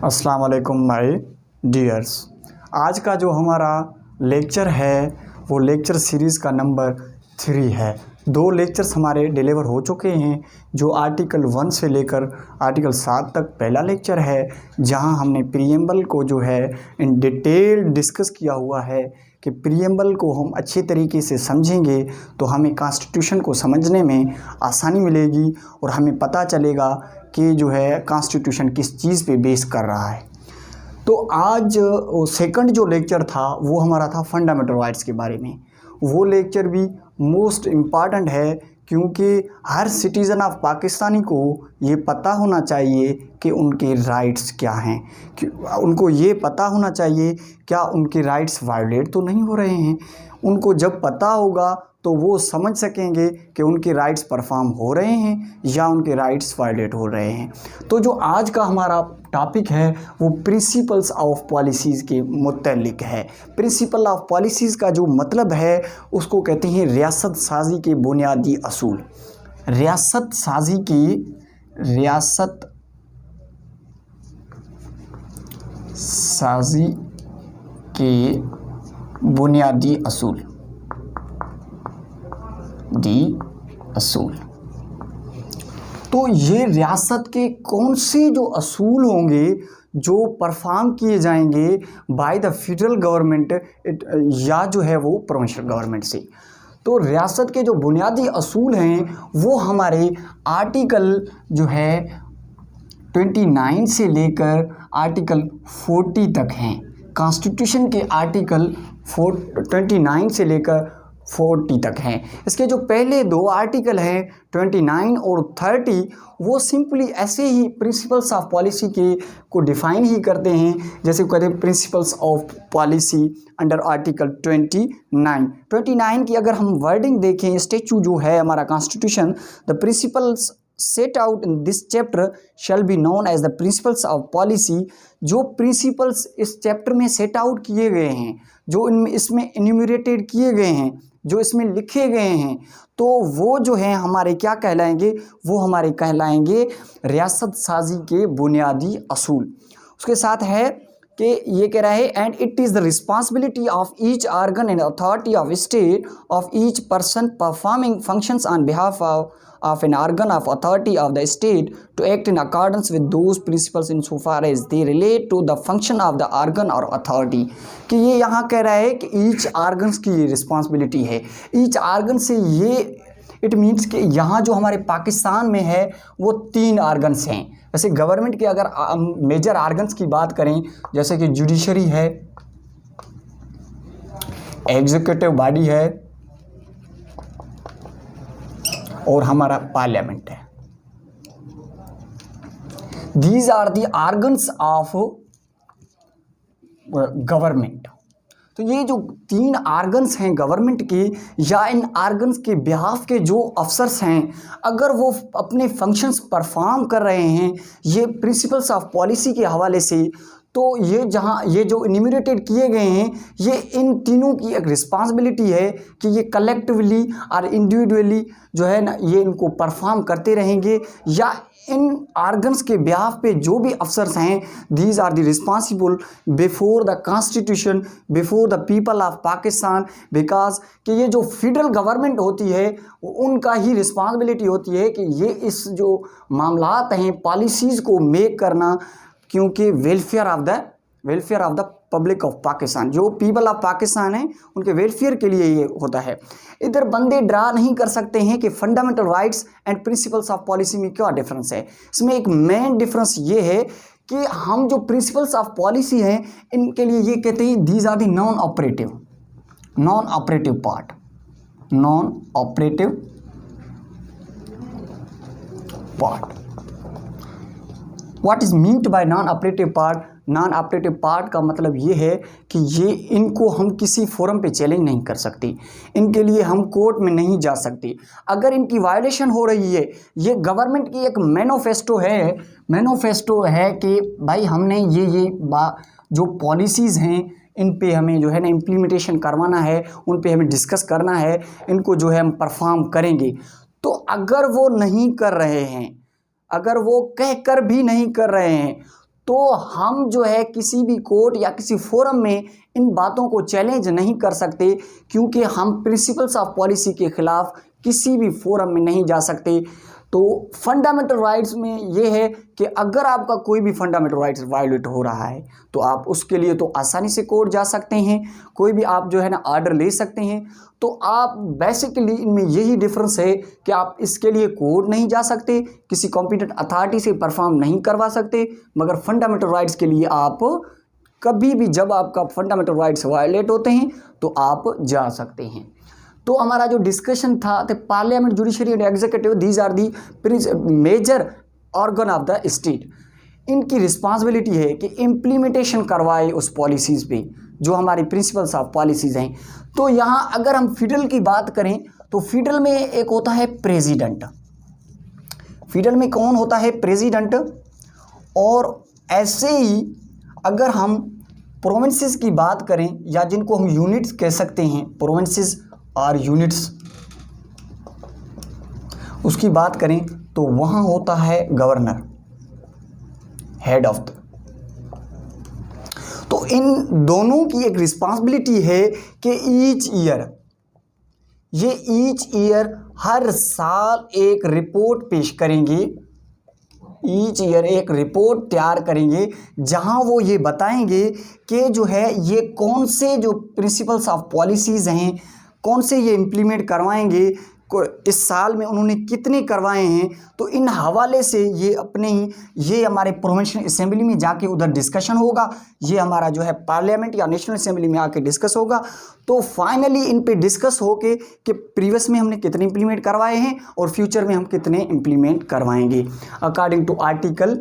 अस्सलाम वालेकुम my dears. आज का जो हमारा लेक्चर है वो लेक्चर सीरीज़ का नंबर 3 है। 2 लेक्चर्स हमारे डिलीवर हो चुके हैं, जो आर्टिकल 1 से लेकर आर्टिकल 7 तक पहला लेक्चर है, जहां हमने प्रीएम्बल को जो है इन डिटेल डिस्कस किया हुआ है कि प्रीएम्बल को हम अच्छे तरीके से समझेंगे तो हमें कॉन्स्टिट्यूशन को समझने में आसानी मिलेगी और हमें पता चलेगा कि जो है कॉन्स्टिट्यूशन किस चीज़ पे बेस कर रहा है। तो आज सेकंड जो लेक्चर था वो हमारा था फंडामेंटल राइट्स के बारे में। वो लेक्चर भी मोस्ट इम्पॉर्टेंट है, क्योंकि हर सिटीज़न ऑफ पाकिस्तानी को ये पता होना चाहिए कि उनके राइट्स क्या हैं। उनको ये पता होना चाहिए क्या उनके राइट्स वायलेट तो नहीं हो रहे हैं। उनको जब पता होगा तो वो समझ सकेंगे कि उनके राइट्स परफॉर्म हो रहे हैं या उनके राइट्स वायलेट हो रहे हैं। तो जो आज का हमारा टॉपिक है वो प्रिंसिपल्स ऑफ पॉलिसीज़ के मुतल्लिक है। प्रिंसिपल ऑफ पॉलिसीज़ का जो मतलब है उसको कहते हैं रियासत साजी के बुनियादी असूल। रियासत साजी के बुनियादी असूल असूल। तो ये रियासत के कौन से जो असूल होंगे जो परफॉर्म किए जाएंगे बाय द फेडरल गवर्नमेंट या जो है वो प्रोविंशियल गवर्नमेंट से। तो रियासत के जो बुनियादी असूल हैं वो हमारे आर्टिकल जो है 29 से लेकर आर्टिकल 40 तक हैं। कॉन्स्टिट्यूशन के आर्टिकल 29 से लेकर 40 तक हैं। इसके जो पहले 2 आर्टिकल हैं 29 और 30, वो सिंपली ऐसे ही प्रिंसिपल्स ऑफ पॉलिसी के को डिफ़ाइन ही करते हैं, जैसे कहते हैं principles of policy under article 29 की अगर हम वर्डिंग देखें, स्टेचू जो है हमारा constitution, the principles set out in this chapter shall be known as the principles of policy. जो प्रिंसिपल्स इस चैप्टर में सेट आउट किए गए हैं, जो इसमें इन्यूमरेटेड किए गए हैं, जो इसमें लिखे गए हैं, तो वो जो है हमारे क्या कहलाएंगे, वो हमारे कहलाएंगे रियासत साजी के बुनियादी असूल। उसके साथ है कि ये कह रहा है and it is the responsibility of each organ and authority of state of each person performing functions on behalf of an organ of authority of the state to act in accordance with those principles insofar as they relate to the function of the organ or authority। कि ये यहाँ कह रहा है कि each organs की ये responsibility है। ईच ऑर्गन से ये इट मीन्स कि यहाँ जो हमारे पाकिस्तान में है वो 3 ऑर्गन्स हैं। वैसे गवर्नमेंट के अगर मेजर ऑर्गन्स की बात करें, जैसे कि जुडिशरी है, एग्जीक्यूटिव बॉडी है और हमारा पार्लियामेंट है। These are the organs of government. तो ये जो 3 ऑर्गन्स हैं गवर्नमेंट के, या इन ऑर्गन्स के बिहाफ के जो अफसर्स हैं, अगर वो अपने फंक्शंस परफॉर्म कर रहे हैं ये प्रिंसिपल्स ऑफ पॉलिसी के हवाले से, तो ये जो इन्यूमरेटेड किए गए हैं, ये इन तीनों की एक रिस्पॉन्सिबिलिटी है कि ये कलेक्टिवली और इंडिविजुअली जो है ना ये इनको परफॉर्म करते रहेंगे, या इन ऑर्गन्स के बिहाफ पे जो भी अफसर्स हैं, these are the responsible before the constitution, before the people of Pakistan, because कि ये जो फेडरल गवर्नमेंट होती है उनका ही रिस्पॉन्सिबिलिटी होती है कि ये इस जो मामलात हैं पॉलिसीज़ को मेक करना, क्योंकि welfare of the public of Pakistan, जो पीपल ऑफ पाकिस्तान है उनके वेलफेयर के लिए ये होता है। इधर बंदे ड्रा नहीं कर सकते हैं कि fundamental rights and principles of policy में क्या डिफरेंस है। इसमें एक मेन डिफरेंस ये है कि हम जो प्रिंसिपल्स ऑफ पॉलिसी हैं इनके लिए ये कहते हैं these are the non operative part. What is meant by non operative part? Non operative part का मतलब ये है कि ये इनको हम किसी फोरम पे चैलेंज नहीं कर सकते, इनके लिए हम कोर्ट में नहीं जा सकते। अगर इनकी वायलेशन हो रही है, ये गवर्नमेंट की एक मैनिफेस्टो है कि भाई हमने ये जो पॉलिसीज़ हैं इन पे हमें जो है ना इम्प्लीमेंटेशन करवाना है, उन पे हमें डिस्कस करना है, इनको जो है हम परफॉर्म करेंगे। तो अगर वो नहीं कर रहे हैं, अगर वो कह कर भी नहीं कर रहे हैं, तो हम जो है किसी भी कोर्ट या किसी फोरम में इन बातों को चैलेंज नहीं कर सकते, क्योंकि हम प्रिंसिपल्स ऑफ पॉलिसी के खिलाफ किसी भी फोरम में नहीं जा सकते। तो फंडामेंटल राइट्स में ये है कि अगर आपका कोई भी फंडामेंटल राइट्स वायलेट हो रहा है तो आप उसके लिए तो आसानी से कोर्ट जा सकते हैं, कोई भी आप जो है ना ऑर्डर ले सकते हैं। तो आप बेसिकली इनमें यही डिफरेंस है कि आप इसके लिए कोर्ट नहीं जा सकते, किसी कॉम्पिटेंट अथॉरिटी से परफॉर्म नहीं करवा सकते, मगर फंडामेंटल राइट्स के लिए आप कभी भी जब आपका फंडामेंटल राइट्स वायलेट होते हैं तो आप जा सकते हैं। तो हमारा जो डिस्कशन था the parliament, judiciary and executive, these are the major organ of the state. इनकी रिस्पॉन्सिबिलिटी है कि इम्प्लीमेंटेशन करवाए उस पॉलिसीज़ पे जो हमारी प्रिंसिपल्स ऑफ पॉलिसीज़ हैं। तो यहाँ अगर हम फेडरल की बात करें तो फेडरल में एक होता है प्रेसिडेंट। फेडरल में कौन होता है? प्रेसिडेंट। और ऐसे ही अगर हम प्रोविंसेस की बात करें या जिनको हम यूनिट्स कह सकते हैं, प्रोविंसेस और यूनिट्स, उसकी बात करें तो वहां होता है गवर्नर, हेड ऑफ द। तो इन दोनों की एक रिस्पांसिबिलिटी है कि ईच ईयर हर साल एक रिपोर्ट पेश करेंगे, ईच ईयर एक रिपोर्ट तैयार करेंगे जहां वो ये बताएंगे कि जो है ये कौन से जो प्रिंसिपल्स ऑफ पॉलिसीज़ हैं, कौन से ये इम्प्लीमेंट करवाएंगे, इस साल में उन्होंने कितने करवाए हैं। तो इन हवाले से ये अपने ही ये हमारे प्रोविंशियल असेंबली में जाके उधर डिस्कशन होगा, ये हमारा जो है पार्लियामेंट या नेशनल असेंबली में आके डिस्कस होगा। तो फाइनली इन पे डिस्कस होके कि प्रीवियस में हमने कितने इम्प्लीमेंट करवाए हैं और फ्यूचर में हम कितने इम्प्लीमेंट करवाएंगे अकॉर्डिंग टू आर्टिकल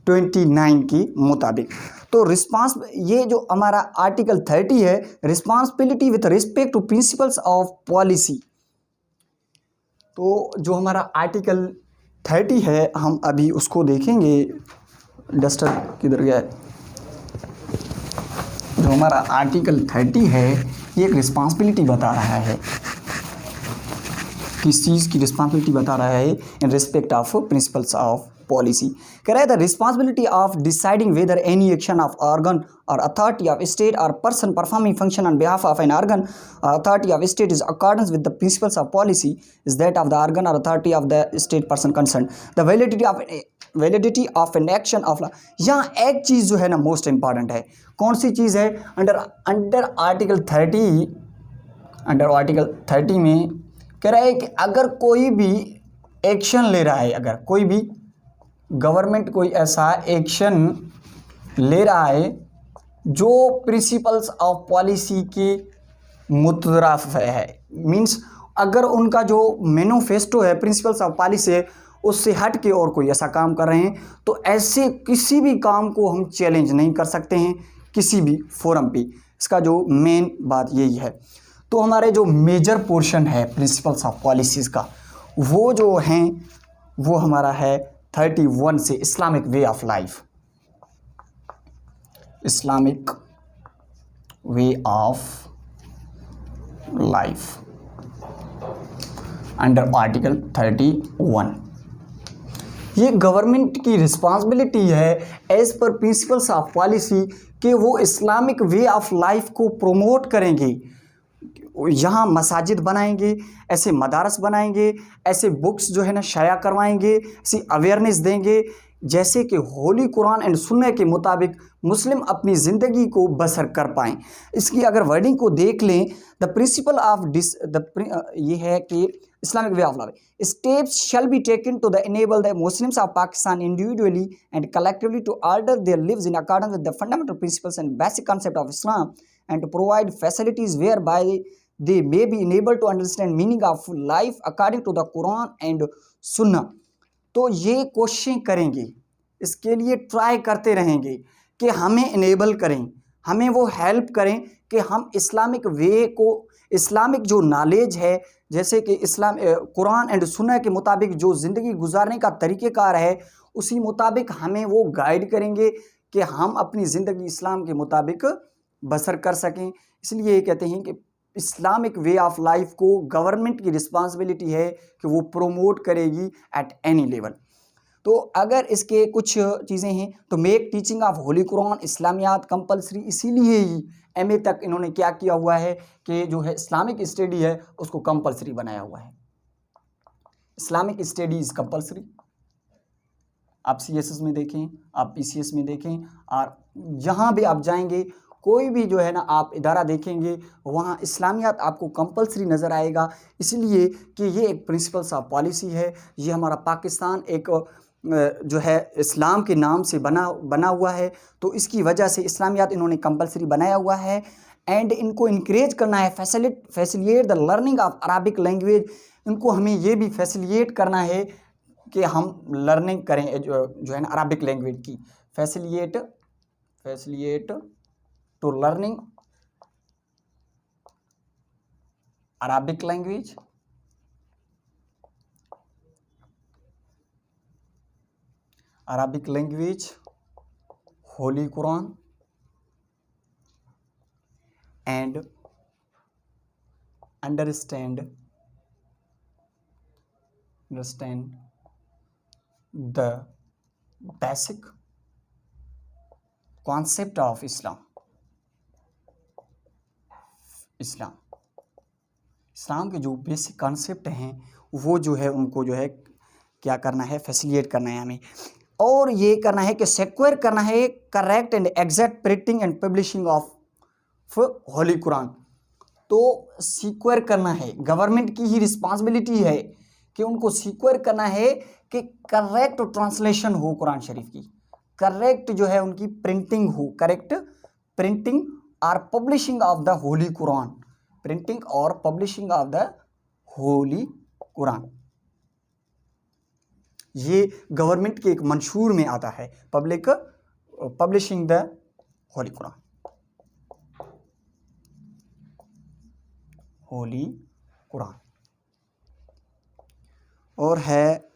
29 के मुताबिक। तो रिस्पांस, ये जो हमारा आर्टिकल 30 है, responsibility with respect to principles of policy. तो जो हमारा आर्टिकल 30 है हम अभी उसको देखेंगे। डस्टर किधर गया है? जो हमारा आर्टिकल 30 है ये एक रिस्पांसिबिलिटी बता रहा है, किस चीज़ की रिस्पांसिबिलिटी बता रहा है? In respect of principles of policy. कह रहा है the responsibility of deciding whether any action of organ or authority of state or person performing function on behalf of an organ authority of state is accordance with the principles of policy is that of the organ or authority of the state person concern. The validity of an action of law. यहाँ एक चीज़ जो है ना most important है, कौन सी चीज़ है? Under article 30 में कह रहा है कि अगर कोई भी एक्शन ले रहा है, अगर कोई भी गवर्नमेंट कोई ऐसा एक्शन ले रहा है जो प्रिंसिपल्स ऑफ पॉलिसी के मुतराफ है, मींस अगर उनका जो मैनिफेस्टो है प्रिंसिपल्स ऑफ पॉलिसी है उससे हट के और कोई ऐसा काम कर रहे हैं, तो ऐसे किसी भी काम को हम चैलेंज नहीं कर सकते हैं किसी भी फोरम पे। इसका जो मेन बात यही है। तो हमारे जो मेजर पोर्शन है प्रिंसिपल्स ऑफ पॉलिसीज़ का, वो जो हैं वो हमारा है 31 से Islamic way of life, Islamic way of life under article 31। ये गवर्नमेंट की रिस्पांसिबिलिटी है as per principles of policy कि वो इस्लामिक वे ऑफ लाइफ को प्रोमोट करेंगे। यहाँ मसाजिद बनाएंगे, ऐसे मदारस बनाएंगे, ऐसे बुक्स जो है ना शाया करवाएंगे, ऐसी अवेयरनेस देंगे जैसे कि होली कुरान एंड सुन्नह के मुताबिक मुस्लिम अपनी ज़िंदगी को बसर कर पाएँ। इसकी अगर वर्डिंग को देख लें, द प्रिंसिपल ऑफ ये है कि Islamic way of life steps shall be taken to the enable the Muslims of Pakistan individually and collectively to order their lives in accordance with the fundamental principles and basic concept of Islam and to provide facilities whereby they may be enabled to understand meaning of life according to the Quran and Sunnah। तो ये कोशिशें करेंगे, इसके लिए try करते रहेंगे कि हमें इनेबल करें, हमें वो हेल्प करें कि हम इस्लामिक वे को, इस्लामिक जो नॉलेज है, जैसे कि इस्लाम कुरान एंड सुन्नह के मुताबिक जो ज़िंदगी गुजारने का तरीक़ेकार है उसी मुताबिक हमें वो गाइड करेंगे कि हम अपनी ज़िंदगी इस्लाम के मुताबिक बसर कर सकें। इसलिए ये कहते हैं कि इस्लामिक वे ऑफ लाइफ को गवर्नमेंट की रिस्पांसिबिलिटी है कि वो प्रोमोट करेगी एट एनी लेवल। तो अगर इसके कुछ चीज़ें हैं तो make teaching of holy Quran Islamiyat compulsory, इसीलिए ही एमए तक इन्होंने क्या किया हुआ है कि जो है इस्लामिक स्टडी है उसको कंपलसरी बनाया हुआ है। Islamic study is compulsory. आप सीएसएस में देखें, आप पीसीएस में देखें, और जहाँ भी आप जाएंगे कोई भी जो है ना आप इदारा देखेंगे वहाँ इस्लामियात आपको कंपलसरी नज़र आएगा, इसलिए कि ये एक प्रिंसिपल्स ऑफ पॉलिसी है। ये हमारा पाकिस्तान एक जो है इस्लाम के नाम से बना हुआ है, तो इसकी वजह से इस्लामियात इन्होंने कंपलसरी बनाया हुआ है। एंड इनको इनक्रेज करना है, फैसिलिएट the learning of Arabic language, इनको हमें ये भी फैसिलिएट करना है कि हम लर्निंग करें जो है ना अरबिक लैंग्वेज की। Facilitate to learning Arabic language, holy Quran and understand the basic concept of Islam। Islam के जो बेसिक कॉन्सेप्ट हैं वो जो है उनको जो है क्या करना है, फैसिलिएट करना है हमें। और ये करना है कि सिक्योर करना है correct and exact printing and publishing of holy Quran. तो सिक्योर करना है, गवर्नमेंट की ही रिस्पॉन्सिबिलिटी है कि उनको सिक्योर करना है कि करेक्ट ट्रांसलेशन हो कुरान शरीफ की, करेक्ट जो है उनकी प्रिंटिंग हो, करेक्ट प्रिंटिंग और publishing of the holy Quran, printing और publishing of the holy Quran. ये गवर्नमेंट के एक मंशूर में आता है, publishing the holy Quran, holy Quran. और है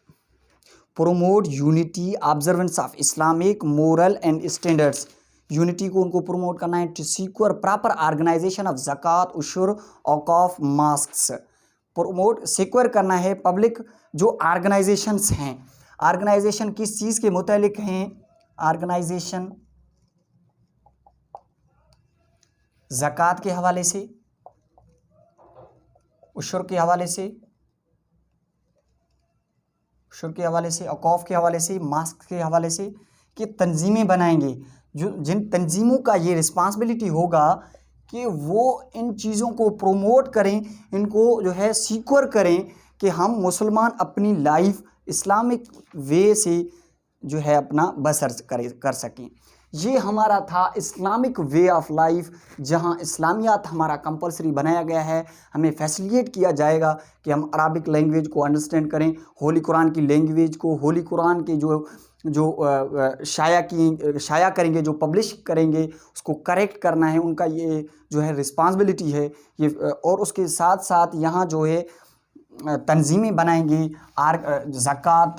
promote unity observance of Islamic moral and standards, unity को उनको प्रोमोट करना है। To secure proper organization of zakat ushr auqaf mosques, promote secure करना है पब्लिक जो ऑर्गेनाइजेशंस हैं। ऑर्गेनाइजेशन किस चीज़ के मुतालिक हैं? ऑर्गेनाइजेशन ज़कात के हवाले से, उशुर के हवाले से, औकाफ के हवाले से, मास्क के हवाले से, कि तंजीमें बनाएंगे जो जिन तंजीमों का ये रिस्पॉन्सिबिलिटी होगा कि वो इन चीज़ों को प्रोमोट करें, इनको जो है सिक्योर करें कि हम मुसलमान अपनी लाइफ इस्लामिक वे से जो है अपना बसर कर सकें। ये हमारा था इस्लामिक वे ऑफ लाइफ, जहाँ इस्लामियात हमारा कंपलसरी बनाया गया है। हमें फैसिलिएट किया जाएगा कि हम अरबिक लैंग्वेज को अंडरस्टैंड करें, होली कुरान की लैंग्वेज को, होली कुरान के जो शाया करेंगे, जो पब्लिश करेंगे उसको करेक्ट करना है, उनका ये जो है रिस्पॉन्सिबिलिटी है ये। और उसके साथ साथ यहाँ जो है तंजीमें बनाएंगे ज़कात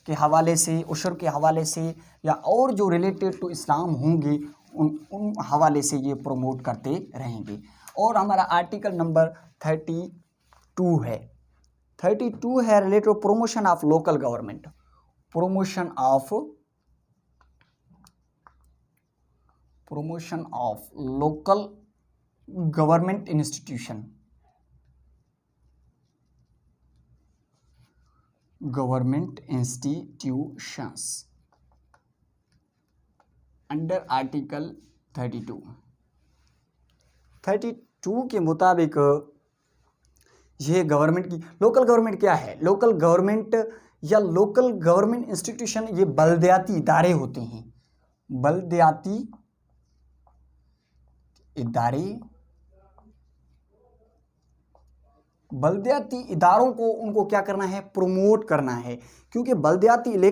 के हवाले से, उशर के हवाले से, या और जो रिलेटेड टू इस्लाम होंगे उन हवाले से ये प्रोमोट करते रहेंगे। और हमारा आर्टिकल नंबर 32 है, 32 है related to promotion of local government, promotion of local government institutions under article 32 के मुताबिक ये गवर्नमेंट की, लोकल गवर्नमेंट क्या है? लोकल गवर्नमेंट या लोकल गवर्नमेंट इंस्टीट्यूशन ये बलदियाती इदारे होते हैं। बलदियाती इदारों को उनको क्या करना है? प्रोमोट करना है, क्योंकि बलदियाती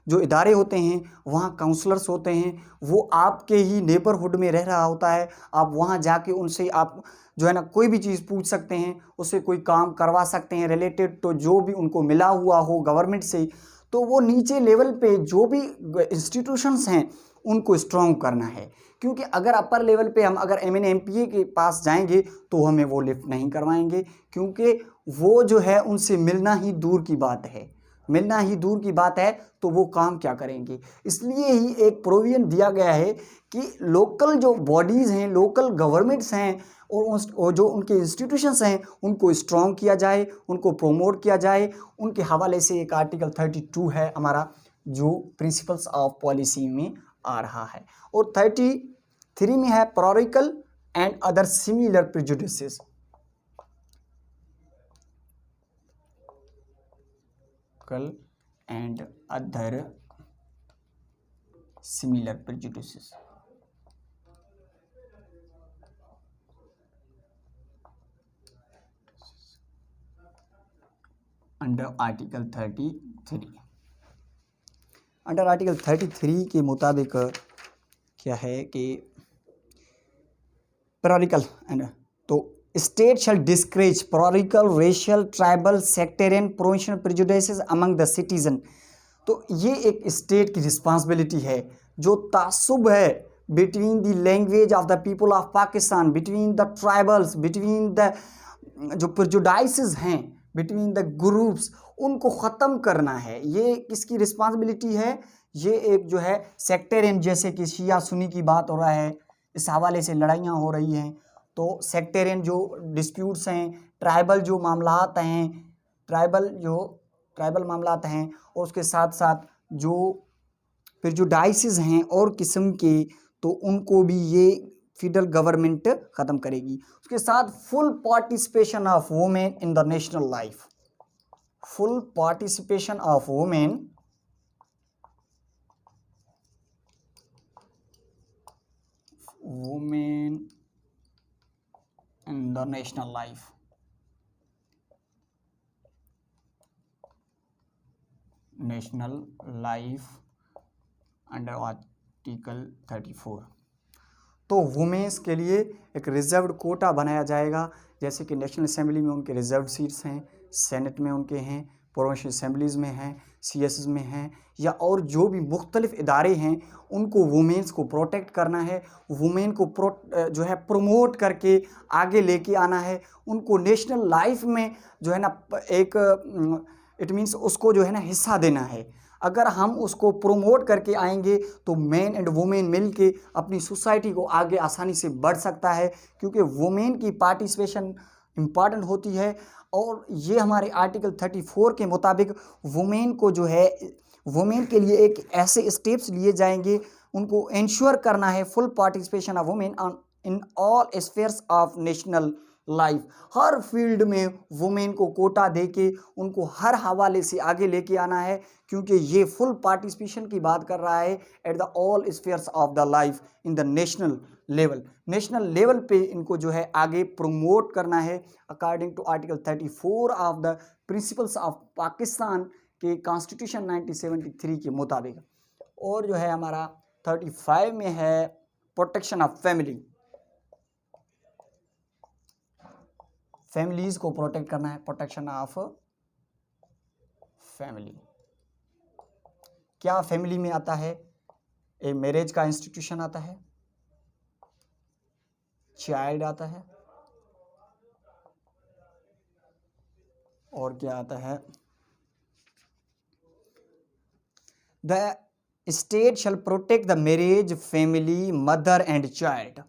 जो इदारे होते हैं वहाँ काउंसलर्स होते हैं, वो आपके ही नेबरहुड में रह रहा होता है। आप वहाँ जाके उनसे आप जो है ना कोई भी चीज़ पूछ सकते हैं, उससे कोई काम करवा सकते हैं रिलेटेड तो जो भी उनको मिला हुआ हो गवर्नमेंट से। तो वो नीचे लेवल पे जो भी इंस्टीट्यूशंस हैं उनको स्ट्रॉन्ग करना है, क्योंकि अगर अपर लेवल पे हम अगर MNA MPA के पास जाएंगे तो हमें वो लिफ्ट नहीं करवाएंगे, क्योंकि वो जो है उनसे मिलना ही दूर की बात है। मिलना ही दूर की बात है तो वो काम क्या करेंगे। इसलिए ही एक प्रोविजन दिया गया है कि लोकल जो बॉडीज़ हैं, लोकल गवर्नमेंट्स हैं और जो उनके इंस्टीट्यूशंस हैं उनको स्ट्रॉन्ग किया जाए, उनको प्रोमोट किया जाए। उनके हवाले से एक आर्टिकल 32 है हमारा जो प्रिंसिपल्स ऑफ पॉलिसी में आ रहा है। और 33 में है parochial and other similar prejudices. And other similar prejudices. Under article 33। Under article 33 के मुताबिक क्या है कि प्रोरिकल एंड तो state shall discourage parochial, racial, tribal, sectarian, provincial prejudices among the citizen. तो ये एक स्टेट की रिस्पॉन्सिबिलिटी है जो तासुब है between the language of the people of Pakistan, between the tribals, between the जो प्रेजुडाइसेस हैं, बिटवीन द ग्रुप्स, उनको ख़त्म करना है। ये किसकी रिस्पॉन्सिबिलिटी है? ये एक जो है सेक्टेरियन, जैसे कि शिया सुन्नी की बात हो रहा है, इस हवाले से लड़ाइयाँ हो रही हैं। तो सेक्टेरियन जो डिस्प्यूट्स हैं, ट्राइबल जो मामलात हैं, ट्राइबल मामलात हैं, और उसके साथ साथ जो प्रेजुडाइसेस हैं और किस्म के, तो उनको भी ये फेडरल गवर्नमेंट ख़त्म करेगी। उसके साथ full participation of women in the national life, full participation of women in the national life, under article 34। तो वुमेन्स के लिए एक रिजर्व्ड कोटा बनाया जाएगा, जैसे कि नेशनल असेंबली में उनके रिजर्व्ड सीट्स हैं, सेनेट में उनके हैं, प्रोविंशियल असेंबलीज़ में हैं, सीएसएस में हैं, या और जो भी मुख्तलिफ इदारे हैं उनको वुमेन्स को प्रोटेक्ट करना है, वुमेन को जो है प्रमोट करके आगे लेके आना है, उनको नेशनल लाइफ में जो है ना एक इट मीन्स उसको जो है ना हिस्सा देना है। अगर हम उसको प्रोमोट करके आएंगे तो मैन एंड वुमेन मिल के अपनी सोसाइटी को आगे आसानी से बढ़ सकता है, क्योंकि वुमेन की पार्टिसिपेशन इम्पॉर्टेंट होती है। और ये हमारे आर्टिकल 34 के मुताबिक वुमेन को जो है, वुमेन के लिए एक ऐसे स्टेप्स लिए जाएंगे, उनको इंश्योर करना है full participation of women in all spheres of national life. Her field में वुमेन को कोटा दे के उनको हर हवाले से आगे लेके आना है, क्योंकि ये फुल पार्टिसिपेशन की बात कर रहा है at the all spheres of the life in the national level. National level पे इनको जो है आगे प्रमोट करना है according to article 34 of the principles of Pakistan के कॉन्स्टिट्यूशन 1973 के मुताबिक। और जो है हमारा 35 में है प्रोटेक्शन ऑफ फैमिली, फैमिलीज को प्रोटेक्ट करना है, प्रोटेक्शन ऑफ फैमिली। क्या फैमिली में आता है? ए मैरिज का इंस्टीट्यूशन आता है, चाइल्ड आता है, और क्या आता है? The state shall protect the marriage, family, mother and child,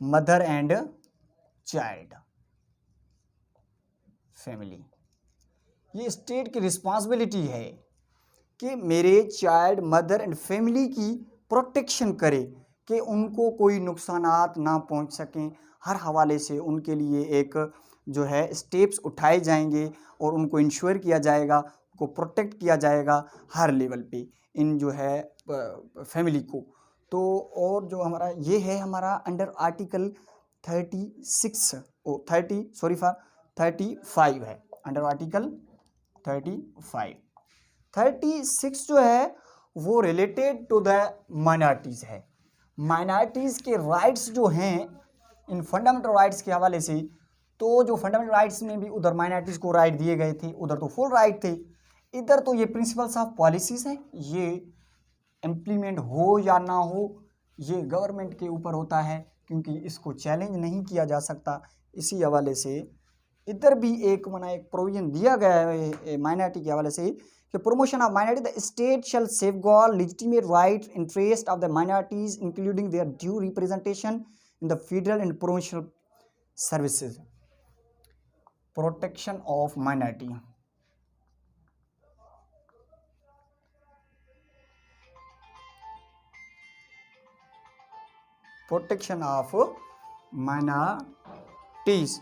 mother and child family. ये स्टेट की रिस्पॉन्सिबिलिटी है कि marriage, child, mother and family की प्रोटेक्शन करे कि उनको कोई नुकसानात ना पहुंच सकें। हर हवाले से उनके लिए एक जो है स्टेप्स उठाए जाएंगे और उनको इंश्योर किया जाएगा, उनको प्रोटेक्ट किया जाएगा हर लेवल पे इन जो है फैमिली को। तो और जो हमारा ये है हमारा अंडर आर्टिकल 35 है, अंडर आर्टिकल 36 जो है वो रिलेटेड टू द माइनॉरिटीज़ है। माइनॉरिटीज़ के राइट्स जो हैं इन फंडामेंटल राइट्स के हवाले से, तो जो फंडामेंटल राइट्स में भी उधर माइनॉरिटीज़ को राइट दिए गए थे, उधर तो फुल राइट थे, इधर तो ये प्रिंसिपल्स ऑफ पॉलिसीज़ हैं, ये इम्प्लीमेंट हो या ना हो ये गवर्नमेंट के ऊपर होता है, क्योंकि इसको चैलेंज नहीं किया जा सकता। इसी हवाले से इधर भी एक प्रोविजन दिया गया है माइनॉरिटी के हवाले से कि promotion of minority, the state shall safeguard legitimate right interest of the minorities including their due representation in the federal and provincial services. Protection of minority. Protection of minorities.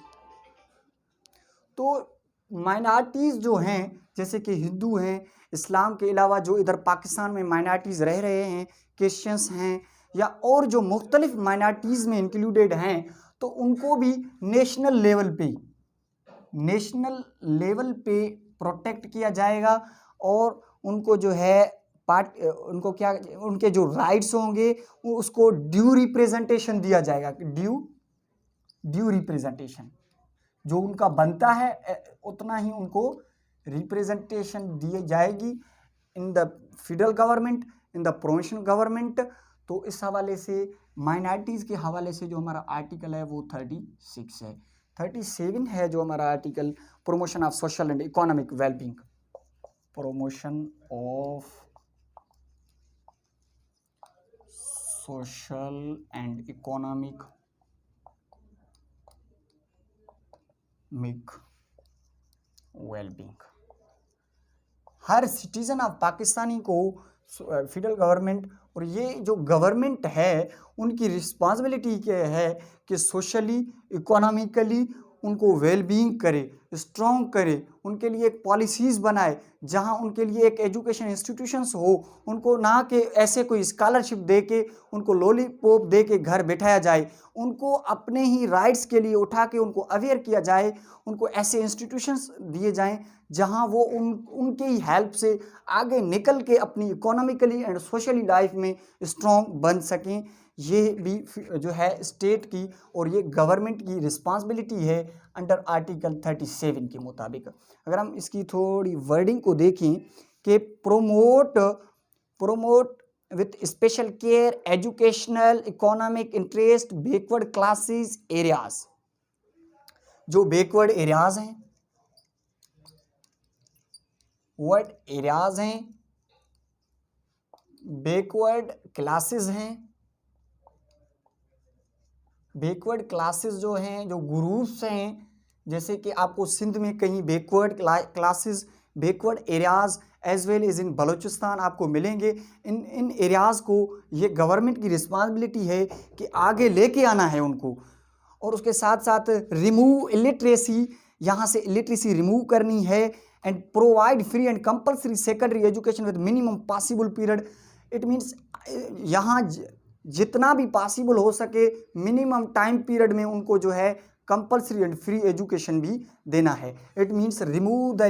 तो minorities जो हैं जैसे कि हिंदू हैं, इस्लाम के अलावा जो इधर पाकिस्तान में माइनॉरिटीज रह रहे हैं, क्रिश्चियंस हैं या और जो मुख्तलिफ माइनॉरिटीज में इंक्लूडेड हैं, तो उनको भी नेशनल लेवल पे प्रोटेक्ट किया जाएगा और उनको जो है उनको क्या, उनके जो राइट्स होंगे उसको ड्यू रिप्रेजेंटेशन दिया जाएगा। ड्यू रिप्रेजेंटेशन जो उनका बनता है उतना ही उनको रिप्रेजेंटेशन दी जाएगी in the federal government, in the provincial government. तो इस हवाले से माइनॉरिटीज़ के हवाले से जो हमारा आर्टिकल है वो 36 है। 37 है जो हमारा article promotion of social and economic wellbeing. Promotion of social and economic wellbeing. Her citizen of Pakistani को फेडरल गवर्नमेंट और ये जो गवर्नमेंट है उनकी रिस्पॉन्सिबिलिटी क्या है कि सोशली इकोनॉमिकली उनको वेलबींग करे, स्ट्रॉन्ग करे, उनके लिए एक पॉलिसीज़ बनाए जहां उनके लिए एक एजुकेशन इंस्टीट्यूशंस हो, उनको ना कि ऐसे कोई स्कॉलरशिप दे के उनको लॉलीपॉप दे के घर बैठाया जाए, उनको अपने ही राइट्स के लिए उठा के उनको अवेयर किया जाए, उनको ऐसे इंस्टीट्यूशंस दिए जाएं जहां वो उनके ही हेल्प से आगे निकल के अपनी इकोनॉमिकली एंड सोशली लाइफ में स्ट्रॉन्ग बन सकें। ये भी जो है स्टेट की और ये गवर्नमेंट की रिस्पॉन्सिबिलिटी है अंडर आर्टिकल 37 के मुताबिक। अगर हम इसकी थोड़ी वर्डिंग को देखें कि promote with special care educational economic interest backward classes areas. जो बैकवर्ड एरियाज हैं, वर्ड एरियाज हैं, बैकवर्ड क्लासेस हैं, बैकवर्ड क्लासेस जो हैं, जो ग्रुप्स हैं, जैसे कि आपको सिंध में कहीं backward classes, backward areas as well as in Balochistan आपको मिलेंगे। इन एरियाज़ को ये गवर्नमेंट की रिस्पॉन्सिबिलिटी है कि आगे लेके आना है उनको, और उसके साथ साथ रिमूव इलिटरेसी, यहाँ से इलिटरेसी रिमूव करनी है and provide free and compulsory secondary education with minimum possible period. It means यहाँ जितना भी पॉसिबल हो सके मिनिमम टाइम पीरियड में उनको जो है कंपल्सरी एंड फ्री एजुकेशन भी देना है। It means remove the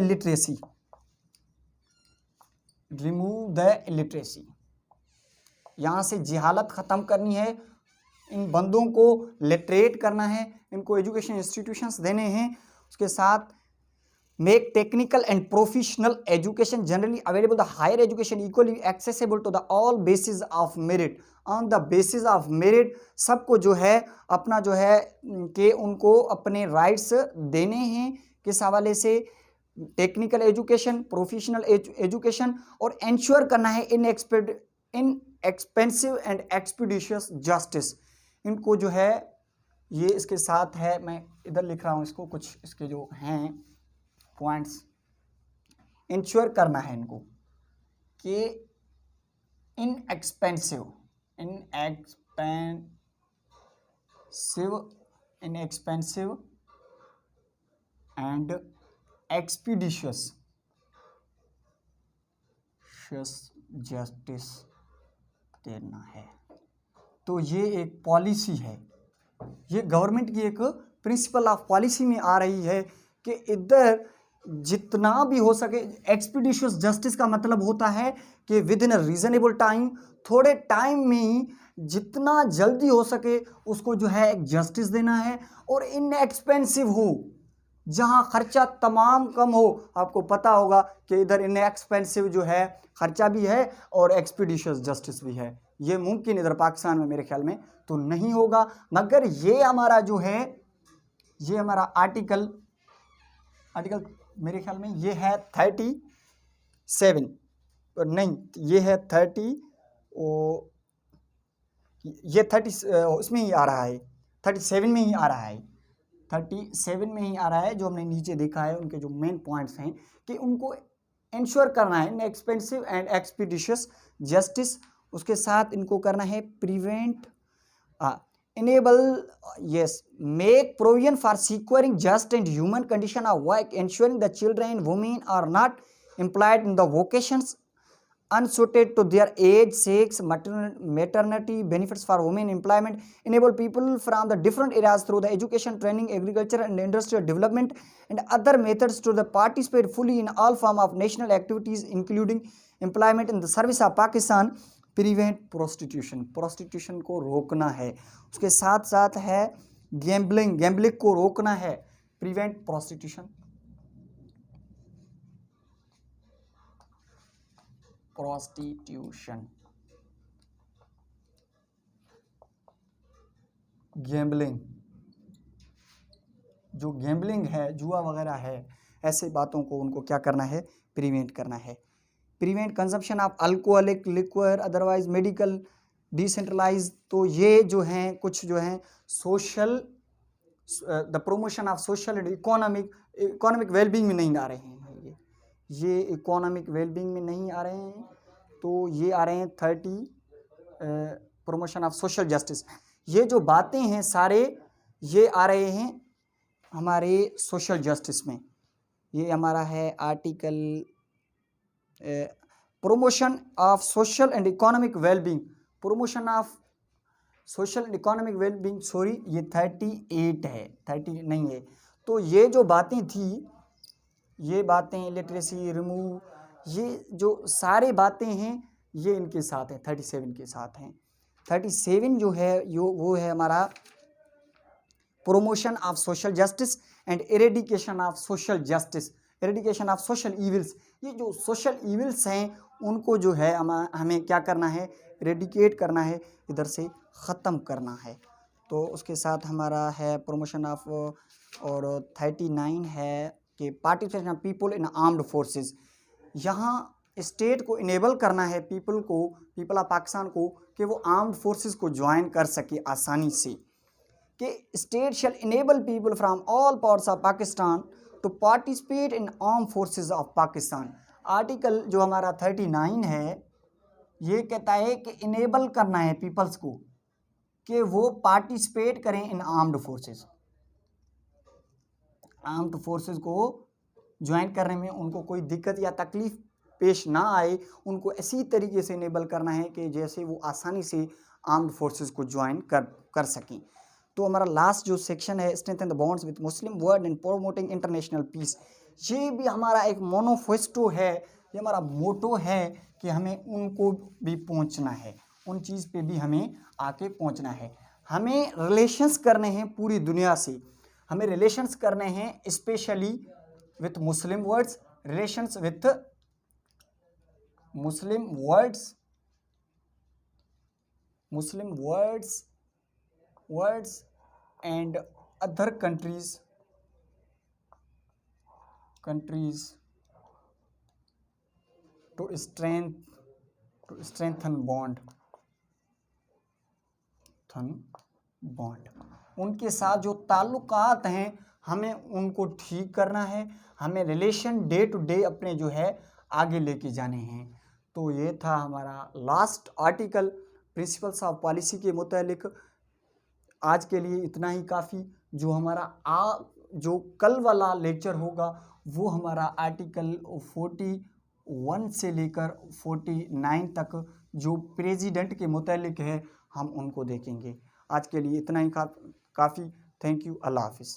illiteracy, यहाँ से जिहालत ख़त्म करनी है, इन बंदों को लिटरेट करना है, इनको एजुकेशन इंस्टीट्यूशंस देने हैं। उसके साथ make technical and professional education generally available, the higher education equally accessible to the all basis of merit. On the basis of merit सबको जो है अपना जो है कि उनको अपने राइट्स देने हैं, किस हवाले से, टेक्निकल एजुकेशन, प्रोफेशनल एजुकेशन, और इंश्योर करना है इन एक्सपेंसिव एंड एक्सपीडिशियस जस्टिस। इनको जो है ये इसके साथ है, मैं इधर लिख रहा हूँ इसको, कुछ इसके जो हैं पॉइंट्स इंश्योर करना है इनको कि इनएक्सपेंसिव एंड एक्सपीडिशियस जस्टिस देना है। तो ये एक पॉलिसी है, ये गवर्नमेंट की एक प्रिंसिपल ऑफ पॉलिसी में आ रही है कि इधर जितना भी हो सके, एक्सपीडिशियस जस्टिस का मतलब होता है कि with in a reasonable time, थोड़े टाइम में ही जितना जल्दी हो सके उसको जो है एक जस्टिस देना है, और इनएक्सपेंसिव हो, जहां खर्चा तमाम कम हो। आपको पता होगा कि इधर इनएक्सपेंसिव जो है खर्चा भी है और एक्सपीडिशियस जस्टिस भी है। ये मुमकिन इधर पाकिस्तान में मेरे ख्याल में तो नहीं होगा, मगर ये हमारा जो है, ये हमारा आर्टिकल मेरे ख्याल में ये है 37 37 नहीं, ये है 30, ये 30 इसमें ही आ रहा है, 37 में ही आ रहा है, 37 में ही आ रहा है। जो हमने नीचे देखा है उनके जो मेन पॉइंट्स हैं कि उनको इंश्योर करना है एक्सपेंसिव एंड एक्सपीडिशियस जस्टिस, उसके साथ इनको करना है prevent enable yes make provision for securing just and human condition of work, ensuring the children and women are not employed in the vocations unsuited to their age, sex, maternity benefits for women employment, enable people from the different areas through the education, training, agriculture and industrial development and other methods to the participate fully in all form of national activities including employment in the service of Pakistan, prevent prostitution, prostitution को रोकना है, उसके साथ साथ है gambling, gambling को रोकना है, प्रिवेंट प्रोस्टिट्यूशन, प्रोस्टिट्यूशन, गैम्बलिंग, जो गैम्बलिंग है, जुआ वगैरह है, ऐसे बातों को उनको क्या करना है, प्रिवेंट करना है। Prevent consumption of alcoholic liquor otherwise medical decentralise, तो ये जो हैं कुछ जो हैं social, the promotion of social and economic wellbeing में नहीं आ रहे हैं, ये इकोनॉमिक वेलबींग में नहीं आ रहे हैं, तो ये आ रहे हैं 30 प्रोमोशन ऑफ सोशल जस्टिस। ये जो बातें हैं सारे ये आ रहे हैं हमारे सोशल जस्टिस में। ये हमारा है article promotion of social and economic well-being, promotion of social and economic well-being, sorry ये 38 है, 30 नहीं है। तो ये जो बातें थी, ये बातें लिटरेसी रिमूव, ये जो सारे बातें हैं ये इनके साथ हैं, 37 के साथ हैं। 37 जो है वो है हमारा promotion of social justice and eradication of social justice, eradication of social evils. ये जो सोशल इविल्स हैं उनको जो है हमें क्या करना है, एरेडिकेट करना है, इधर से ख़त्म करना है। तो उसके साथ हमारा है प्रोमोशन ऑफ, और 39 है कि participation of people in armed forces. यहाँ स्टेट को इनेबल करना है पीपल को, पीपल ऑफ पाकिस्तान को, कि वो आर्म्ड फोर्सेस को ज्वाइन कर सके आसानी से, कि state shall enable people from all parts of Pakistan to participate in arm forces of Pakistan. Article जो हमारा 39 है ये कहता है कि इनेबल करना है पीपल्स को कि वो पार्टिसिपेट करें इन आर्म्ड फोर्सेस, आर्म्ड फोर्सेस को ज्वाइन करने में उनको कोई दिक्कत या तकलीफ पेश ना आए, उनको इसी तरीके से इनेबल करना है कि जैसे वो आसानी से आर्म्ड फोर्सेस को ज्वाइन कर सकें। तो हमारा लास्ट जो सेक्शन है strengthen the bonds with Muslim world and promoting international peace, ये भी हमारा एक मोनोफेस्टो है, ये हमारा मोटो है कि हमें उनको भी पहुंचना है, उन चीज़ पे भी हमें आके पहुंचना है। हमें रिलेशंस करने हैं पूरी दुनिया से, हमें रिलेशंस करने हैं specially with Muslim worlds, relations with Muslim words and other countries to strengthen bond, उनके साथ जो ताल्लुकात हैं हमें उनको ठीक करना है, हमें रिलेशन डे टू डे अपने जो है आगे लेके जाने हैं। तो ये था हमारा last article principles of policy के मुतालिक। आज के लिए इतना ही काफ़ी। जो हमारा जो कल वाला लेक्चर होगा वो हमारा आर्टिकल 41 से लेकर 49 तक जो प्रेसिडेंट के मुतालिक है हम उनको देखेंगे। आज के लिए इतना ही काफ़ी। Thank you. अल्लाह हाफिज़।